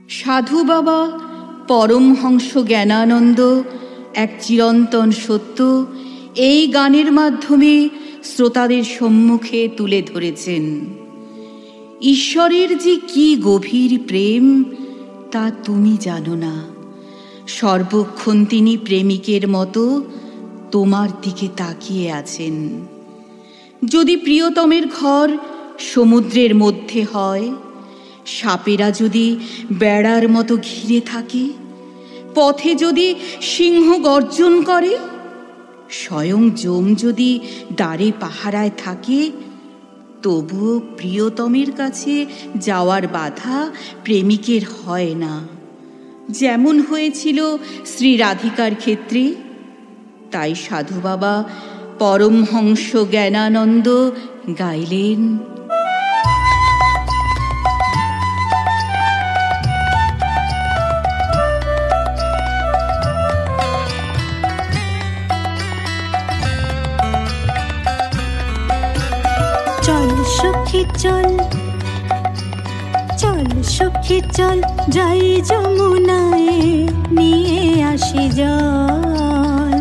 সাধু বাবা পরমহংস জ্ঞানানন্দ এক চিরন্তন সত্য এই গানের মাধ্যমে শ্রোতাদের সম্মুখে তুলে ধরেছেন। ঈশ্বরের যে কি গভীর প্রেম তা তুমি জানো না। সর্বক্ষণ তিনি প্রেমিকের মতো তোমার দিকে তাকিয়ে আছেন। যদি প্রিয়তমের ঘর সমুদ্রের মধ্যে হয়, সাপেরা যদি বেড়ার মতো ঘিরে থাকে, পথে যদি সিংহ গর্জন করে, স্বয়ং যম যদি দ্বারে পাহারায় থাকে, তবুও প্রিয়তমের কাছে যাওয়ার বাধা প্রেমিকের হয় না। যেমন হয়েছিল শ্রী রাধিকার ক্ষেত্রে। তাই সাধু বাবা পরমহংস জ্ঞানানন্দ গাইলেন, চল সখী চল, চল সখী চল, যাই যমুনায় নিয়ে আসি জল।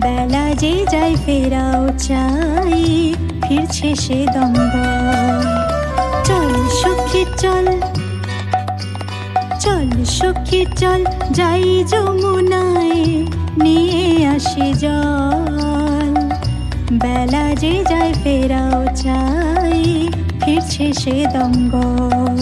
বেলা যে যায় ফেরাও চাই, ফিরছে সে দম্বল। চল সখী চল, চল সখী চল, যাই যমুনায় নিয়ে আসি জল। বেলা যে যায় ফেরাও চাই, ফিরছে সে দম্বল।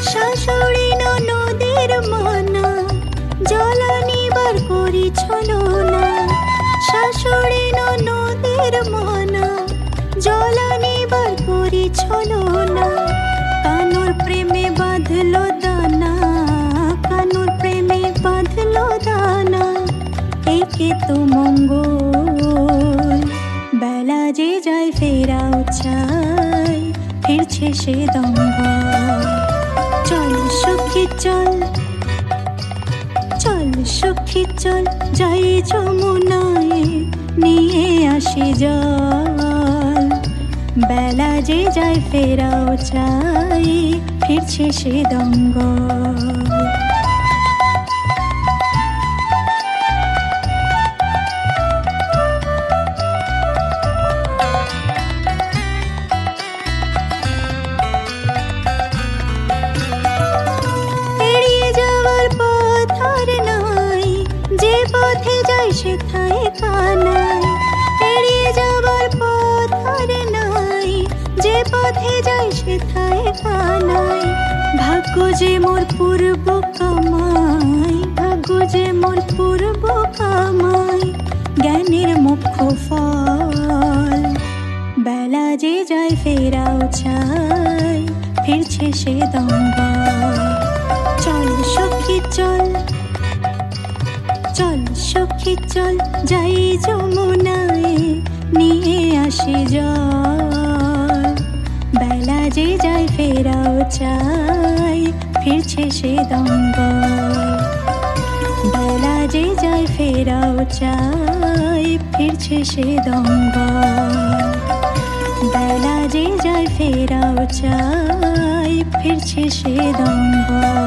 শাশুড়ি ননদের মানা, জল নিবার করি ছলনা। শাশুড়ি ননদের মানা, জল নিবার করি ছলনা। কানুর প্রেমে বাঁধলো দানা, কানুর প্রেমে বাঁধলো দানা। একে তো মঙ্গল, বেলা যে যায় ফেরাও চাই, ফিরছে সে দম্বল। চল সখী চল, চল সখী চল, যাই যমুনায় নিয়ে আসি জল। বেলা যে যায় ফেরাও চাই, ফিরছে সে দম্বল। সেথায় কানাই এড়িয়ে যাবার পথ আর নাই, যে পথে যাই সেথায় কানাই। ভাগ্য যে মোর পূর্ব কামাই, ভাগ্য যে মোর পূর্ব কামাই। জ্ঞানের মুখ্য ফল, বেলা যে যায় ফেরাও চাই, ফিরছে সে দম্বল। চল সখী চল, চল সখী চল, যাই যমুনায় নিয়ে আসি জল। বেলা যে যায় ফেরাও চাই, ফিরছে সে দম্বল। বেলা যে যায় ফেরাও চাই, ফিরছে সে দম্বল। বেলা যে যায় ফেরাও চাই, ফিরছে সে দম্বল।